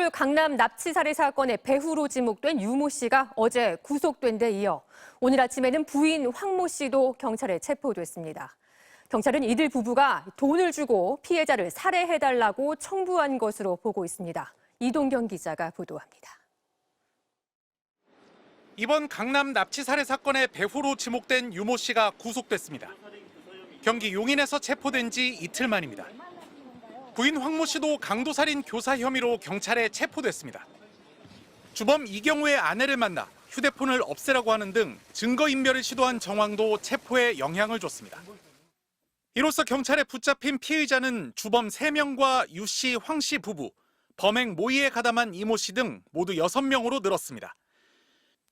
서울 강남 납치 살해 사건의 배후로 지목된 유모 씨가 어제 구속된 데 이어 오늘 아침에는 부인 황모 씨도 경찰에 체포됐습니다. 경찰은 이들 부부가 돈을 주고 피해자를 살해해달라고 청부한 것으로 보고 있습니다. 이동경 기자가 보도합니다. 이번 강남 납치 살해 사건의 배후로 지목된 유모 씨가 구속됐습니다. 경기 용인에서 체포된 지 이틀 만입니다. 부인 황모 씨도 강도살인 교사 혐의로 경찰에 체포됐습니다. 주범 이경우의 아내를 만나 휴대폰을 없애라고 하는 등 증거인멸을 시도한 정황도 체포에 영향을 줬습니다. 이로써 경찰에 붙잡힌 피의자는 주범 3명과 유 씨, 황 씨 부부, 범행 모의에 가담한 이모 씨 등 모두 6명으로 늘었습니다.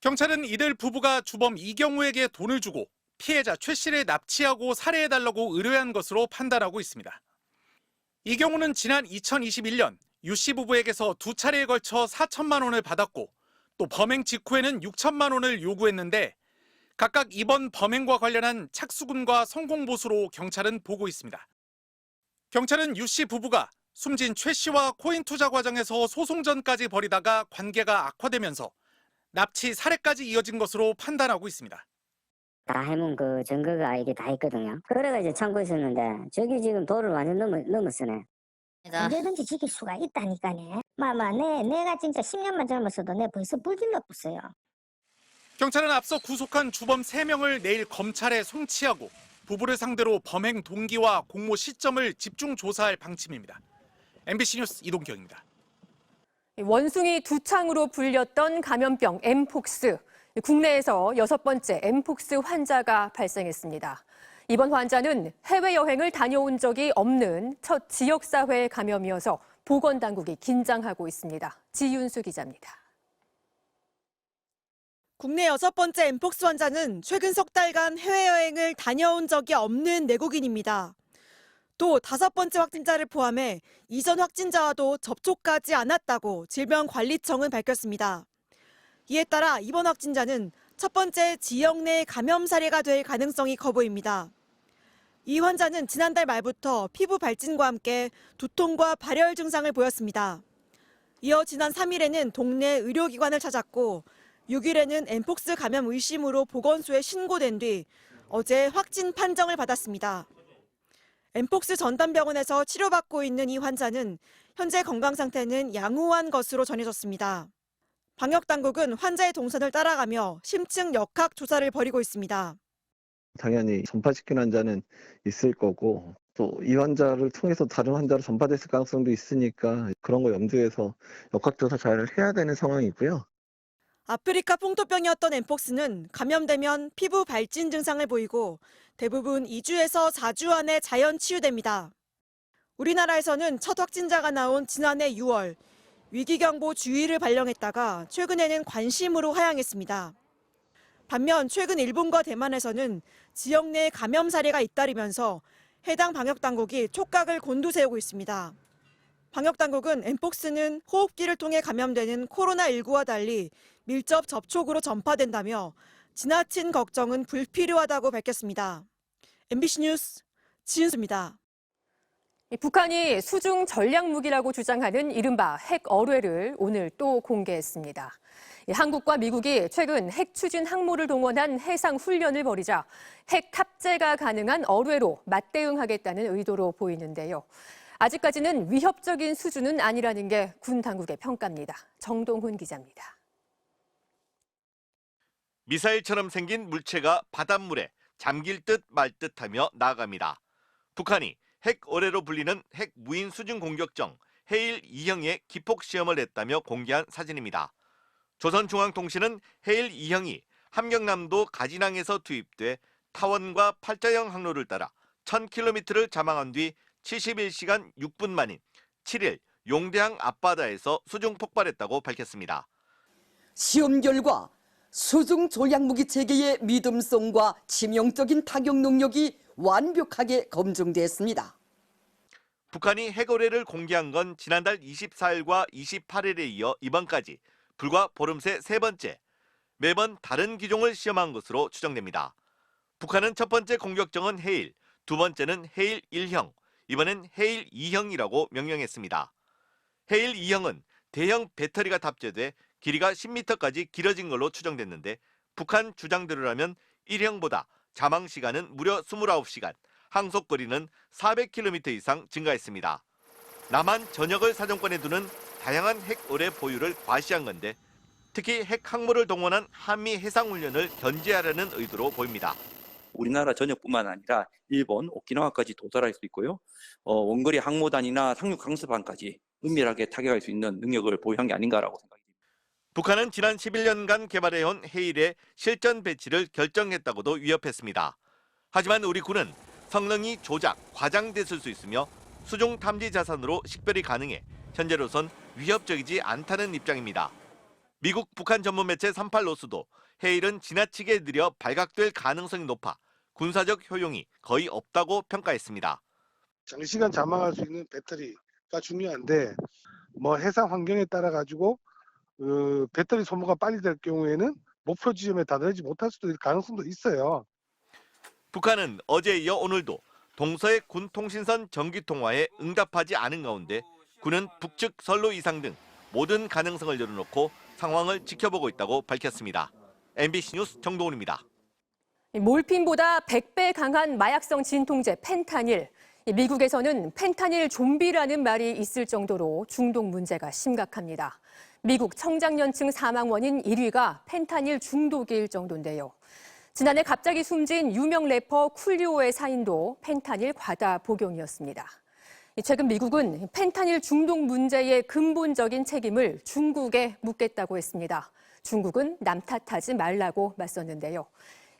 경찰은 이들 부부가 주범 이경우에게 돈을 주고 피해자 최 씨를 납치하고 살해해달라고 의뢰한 것으로 판단하고 있습니다. 이경우는 지난 2021년 유 씨 부부에게서 2차례에 걸쳐 4천만 원을 받았고 또 범행 직후에는 6천만 원을 요구했는데 각각 이번 범행과 관련한 착수금과 성공보수로 경찰은 보고 있습니다. 경찰은 유 씨 부부가 숨진 최 씨와 코인 투자 과정에서 소송전까지 벌이다가 관계가 악화되면서 납치 살해까지 이어진 것으로 판단하고 있습니다. 다 해문 그 증거가 이게 다 있거든요. 그래가지고 참고했었는데 저기 지금 도를 완전 넘었으네. 언제든지 지킬 수가 있다니까네. 내가 진짜 10년만 젊었어도 내 벌써 불질렀었어요. 경찰은 앞서 구속한 주범 3명을 내일 검찰에 송치하고 부부를 상대로 범행 동기와 공모 시점을 집중 조사할 방침입니다. MBC 뉴스 이동경입니다. 원숭이 두창으로 불렸던 감염병 엠폭스. 국내에서 6번째 엠폭스 환자가 발생했습니다. 이번 환자는 해외여행을 다녀온 적이 없는 첫 지역사회 감염이어서 보건당국이 긴장하고 있습니다. 지윤수 기자입니다. 국내 6번째 엠폭스 환자는 최근 석 달간 해외여행을 다녀온 적이 없는 내국인입니다. 또 5번째 확진자를 포함해 이전 확진자와도 접촉하지 않았다고 질병관리청은 밝혔습니다. 이에 따라 이번 확진자는 첫 번째 지역 내 감염 사례가 될 가능성이 커 보입니다. 이 환자는 지난달 말부터 피부 발진과 함께 두통과 발열 증상을 보였습니다. 이어 지난 3일에는 동네 의료기관을 찾았고 6일에는 엠폭스 감염 의심으로 보건소에 신고된 뒤 어제 확진 판정을 받았습니다. 엠폭스 전담병원에서 치료받고 있는 이 환자는 현재 건강 상태는 양호한 것으로 전해졌습니다. 방역당국은 환자의 동선을 따라가며 심층 역학 조사를 벌이고 있습니다. 당연히 전파시킨 환자는 있을 거고 또 이 환자를 통해서 다른 환자로 전파됐을 가능성도 있으니까 그런 거 염두에서 역학조사 잘 해야 되는 상황이고요. 아프리카 풍토병이었던 엠폭스는 감염되면 피부 발진 증상을 보이고 대부분 2주에서 4주 안에 자연 치유됩니다. 우리나라에서는 첫 확진자가 나온 지난해 6월 위기경보 주의를 발령했다가 최근에는 관심으로 하향했습니다. 반면 최근 일본과 대만에서는 지역 내 감염 사례가 잇따르면서 해당 방역당국이 촉각을 곤두세우고 있습니다. 방역당국은 엠폭스는 호흡기를 통해 감염되는 코로나19와 달리 밀접 접촉으로 전파된다며 지나친 걱정은 불필요하다고 밝혔습니다. MBC 뉴스 지윤수입니다. 북한이 수중 전략무기라고 주장하는 이른바 핵어뢰를 오늘 또 공개했습니다. 한국과 미국이 최근 핵 추진 항모를 동원한 해상 훈련을 벌이자 핵 탑재가 가능한 어뢰로 맞대응하겠다는 의도로 보이는데요. 아직까지는 위협적인 수준은 아니라는 게 군 당국의 평가입니다. 정동훈 기자입니다. 미사일처럼 생긴 물체가 바닷물에 잠길 듯 말 듯하며 나아갑니다. 북한이 핵어뢰로 불리는 핵 무인 수중 공격정 해일 2형의 기폭 시험을 했다며 공개한 사진입니다. 조선중앙통신은 해일 2형이 함경남도 가진항에서 투입돼 타원과 팔자형 항로를 따라 1000km를 자망한 뒤 71시간 6분 만인 7일 용대항 앞바다에서 수중 폭발했다고 밝혔습니다. 시험 결과 수중 전략무기 체계의 믿음성과 치명적인 타격 능력이 완벽하게 검증됐습니다. 북한이 핵어뢰를 공개한 건 지난달 24일과 28일에 이어 이번까지 불과 보름 새 3번째, 매번 다른 기종을 시험한 것으로 추정됩니다. 북한은 첫 번째 공격정은 해일, 두 번째는 해일 1형, 이번엔 해일 2형이라고 명명했습니다. 해일 2형은 대형 배터리가 탑재돼 길이가 10m까지 길어진 걸로 추정됐는데 북한 주장대로라면 1형보다 자망 시간은 무려 29시간, 항속 거리는 400km 이상 증가했습니다. 남한 전역을 사정권에 두는 다양한 핵 어뢰 보유를 과시한 건데 특히 핵 항모를 동원한 한미 해상훈련을 견제하려는 의도로 보입니다. 우리나라 전역뿐만 아니라 일본, 오키나와까지 도달할 수 있고요. 원거리 항모단이나 상륙 강습함까지 은밀하게 타격할 수 있는 능력을 보유한 게 아닌가라고 생각이 듭니다. 북한은 지난 11년간 개발해온 해일의 실전 배치를 결정했다고도 위협했습니다. 하지만 우리 군은 성능이 조작, 과장됐을 수 있으며 수중 탐지 자산으로 식별이 가능해 현재로선 위협적이지 않다는 입장입니다. 미국 북한 전문 매체 38노스도 해일은 지나치게 느려 발각될 가능성이 높아 군사적 효용이 거의 없다고 평가했습니다. 장시간 잠망할 수 있는 배터리가 중요한데 해상 환경에 따라 가지고 배터리 소모가 빨리 될 경우에는 목표 지점에 다다르지 못할 수도 있을 가능성도 있어요. 북한은 어제에 이어 오늘도 동서의 군 통신선 정기 통화에 응답하지 않은 가운데 군은 북측 선로 이상 등 모든 가능성을 열어놓고 상황을 지켜보고 있다고 밝혔습니다. MBC 뉴스 정도훈입니다. 몰핀보다 100배 강한 마약성 진통제 펜타닐. 미국에서는 펜타닐 좀비라는 말이 있을 정도로 중독 문제가 심각합니다. 미국 청장년층 사망 원인 1위가 펜타닐 중독일 정도인데요. 지난해 갑자기 숨진 유명 래퍼 쿨리오의 사인도 펜타닐 과다 복용이었습니다. 최근 미국은 펜타닐 중독 문제의 근본적인 책임을 중국에 묻겠다고 했습니다. 중국은 남 탓하지 말라고 맞섰는데요.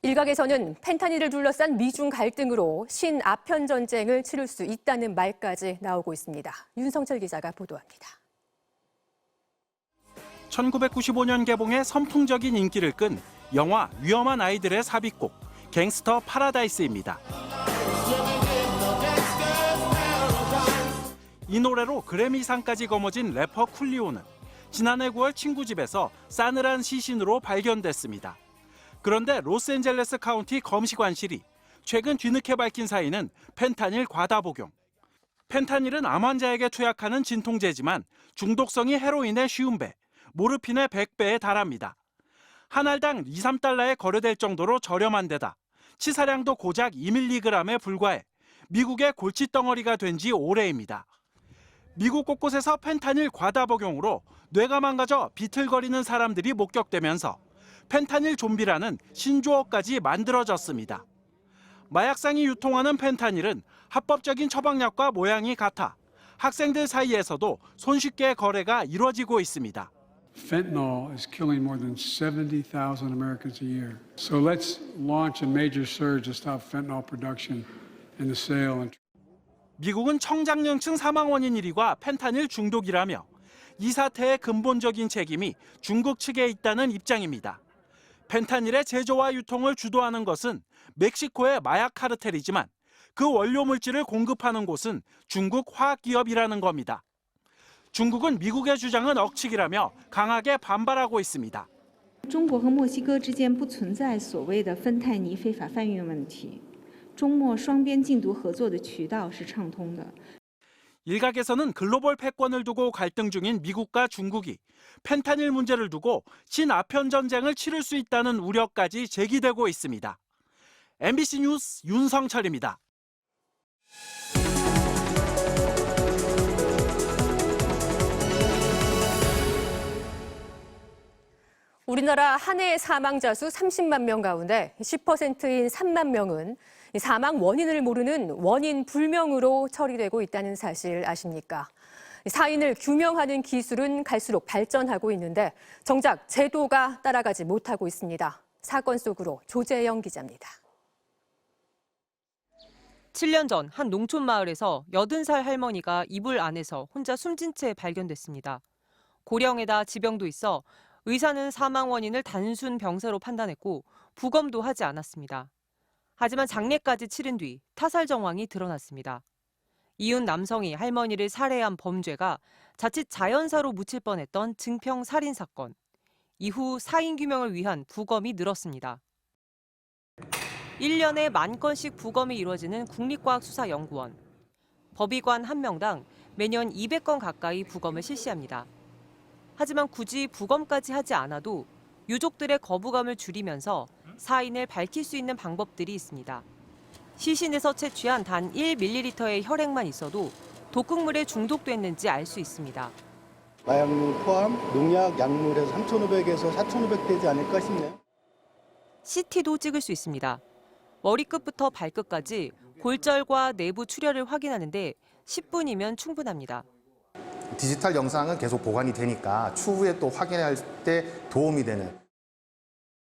일각에서는 펜타닐을 둘러싼 미중 갈등으로 신아편 전쟁을 치를 수 있다는 말까지 나오고 있습니다. 윤성철 기자가 보도합니다. 1995년 개봉해 선풍적인 인기를 끈 영화 위험한 아이들의 삽입곡 갱스터 파라다이스입니다. 이 노래로 그래미상까지 거머쥔 래퍼 쿨리오는 지난해 9월 친구 집에서 싸늘한 시신으로 발견됐습니다. 그런데 로스앤젤레스 카운티 검시관실이 최근 뒤늦게 밝힌 사인은 펜타닐 과다 복용. 펜타닐은 암 환자에게 투약하는 진통제지만 중독성이 헤로인의 50배, 모르핀의 100배에 달합니다. 한 알당 2, 3달러에 거래될 정도로 저렴한 데다 치사량도 고작 2mg에 불과해 미국의 골칫덩어리가 된 지 오래입니다. 미국 곳곳에서 펜타닐 과다 복용으로 뇌가 망가져 비틀거리는 사람들이 목격되면서 펜타닐 좀비라는 신조어까지 만들어졌습니다. 마약상이 유통하는 펜타닐은 합법적인 처방약과 모양이 같아 학생들 사이에서도 손쉽게 거래가 이루어지고 있습니다. Fentanyl is killing more than 70,000 Americans a year. So let's launch a major surge to stop fentanyl production and the sale. 미국은 청장년층 사망 원인 1위가 펜타닐 중독이라며 이 사태의 근본적인 책임이 중국 측에 있다는 입장입니다. 펜타닐의 제조와 유통을 주도하는 것은 멕시코의 마약 카르텔이지만 그 원료 물질을 공급하는 곳은 중국 화학기업이라는 겁니다. 중국은 미국의 주장은 억측이라며 강하게 반발하고 있습니다. 中国和墨西哥之间不存在所谓的芬太尼非法贩运问题，中墨双边禁毒合作的渠道是畅通的。 일각에서는 글로벌 패권을 두고 갈등 중인 미국과 중국이 펜타닐 문제를 두고 신아편 전쟁을 치를 수 있다는 우려까지 제기되고 있습니다. MBC 뉴스 윤성철입니다. 우리나라 한 해 사망자 수 30만 명 가운데 10%인 3만 명은 사망 원인을 모르는 원인 불명으로 처리되고 있다는 사실 아십니까? 사인을 규명하는 기술은 갈수록 발전하고 있는데 정작 제도가 따라가지 못하고 있습니다. 사건 속으로 조재영 기자입니다. 7년 전 한 농촌 마을에서 80살 할머니가 이불 안에서 혼자 숨진 채 발견됐습니다. 고령에다 지병도 있어 의사는 사망 원인을 단순 병세로 판단했고 부검도 하지 않았습니다. 하지만 장례까지 치른 뒤 타살 정황이 드러났습니다. 이웃 남성이 할머니를 살해한 범죄가 자칫 자연사로 묻힐 뻔했던 증평 살인 사건. 이후 사인 규명을 위한 부검이 늘었습니다. 1년에 10,000건씩 부검이 이루어지는 국립과학수사연구원. 법의관 1명당 매년 200건 가까이 부검을 실시합니다. 하지만 굳이 부검까지 하지 않아도 유족들의 거부감을 줄이면서 사인을 밝힐 수 있는 방법들이 있습니다. 시신에서 채취한 단 1ml의 혈액만 있어도 독극물에 중독됐는지 알 수 있습니다. 마약류 포함 농약 약물에서 3,500에서 4,500 되지 않을까 싶네요. CT도 찍을 수 있습니다. 머리끝부터 발끝까지 골절과 내부 출혈을 확인하는데 10분이면 충분합니다. 디지털 영상은 계속 보관이 되니까 추후에 또 확인할 때 도움이 되는.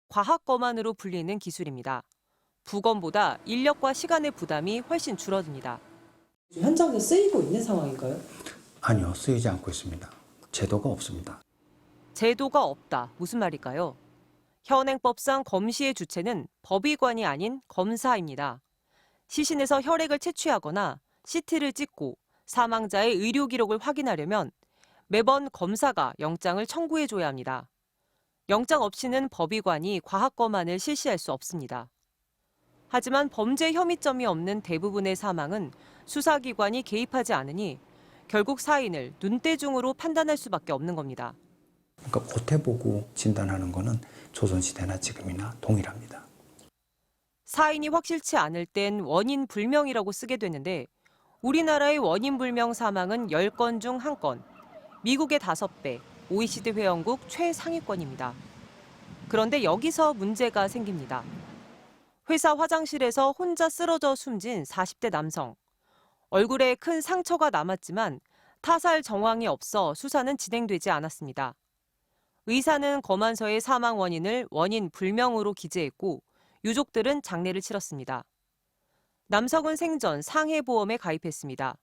과학검안으로 불리는 기술입니다. 부검보다 인력과 시간의 부담이 훨씬 줄어듭니다. 현장에 쓰이고 있는 상황인가요? 아니요, 쓰이지 않고 있습니다. 제도가 없습니다. 제도가 없다. 무슨 말일까요? 현행법상 검시의 주체는 법의관이 아닌 검사입니다. 시신에서 혈액을 채취하거나 CT를 찍고 사망자의 의료 기록을 확인하려면 매번 검사가 영장을 청구해줘야 합니다. 영장 없이는 법의관이 과학검안을 실시할 수 없습니다. 하지만 범죄 혐의점이 없는 대부분의 사망은 수사기관이 개입하지 않으니 결국 사인을 눈대중으로 판단할 수밖에 없는 겁니다. 그러니까 겉에 보고 진단하는 거는 조선시대나 지금이나 동일합니다. 사인이 확실치 않을 땐 원인 불명이라고 쓰게 되는데 우리나라의 원인 불명 사망은 10건 중 1건, 미국의 5배, OECD 회원국 최상위권입니다. 그런데 여기서 문제가 생깁니다. 회사 화장실에서 혼자 쓰러져 숨진 40대 남성. 얼굴에 큰 상처가 남았지만 타살 정황이 없어 수사는 진행되지 않았습니다. 의사는 검안서의 사망 원인을 원인 불명으로 기재했고 유족들은 장례를 치렀습니다. 남성은 생전 상해보험에 가입했습니다.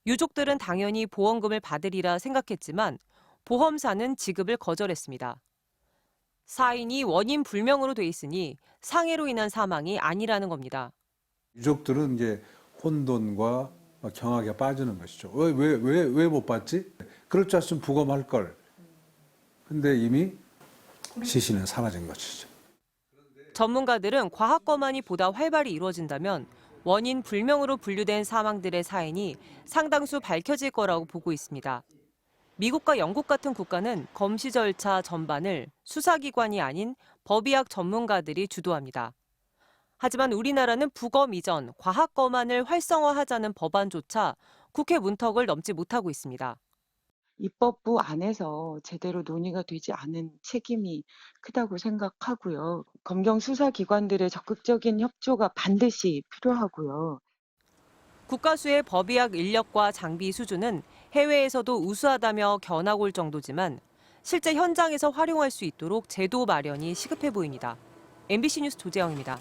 유족들은 당연히 보험금을 받으리라 생각했지만 보험사는 지급을 거절했습니다. 사인이 원인 불명으로 돼 있으니 상해로 인한 사망이 아니라는 겁니다. 유족들은 이제 혼돈과 경악에 빠지는 것이죠. 왜 못 받지? 그럴 줄 알았으면 부검할 걸. 근데 이미 시신은 사라진 것이죠. 전문가들은 과학검안이 보다 활발히 이루어진다면 원인 불명으로 분류된 사망들의 사인이 상당수 밝혀질 거라고 보고 있습니다. 미국과 영국 같은 국가는 검시 절차 전반을 수사기관이 아닌 법의학 전문가들이 주도합니다. 하지만 우리나라는 부검 이전 과학검안을 활성화하자는 법안조차 국회 문턱을 넘지 못하고 있습니다. 입법부 안에서 제대로 논의가 되지 않은 책임이 크다고 생각하고요. 검경 수사기관들의 적극적인 협조가 반드시 필요하고요. 국가수의 법의학 인력과 장비 수준은 해외에서도 우수하다며 견학 올 정도지만 실제 현장에서 활용할 수 있도록 제도 마련이 시급해 보입니다. MBC 뉴스 조재영입니다.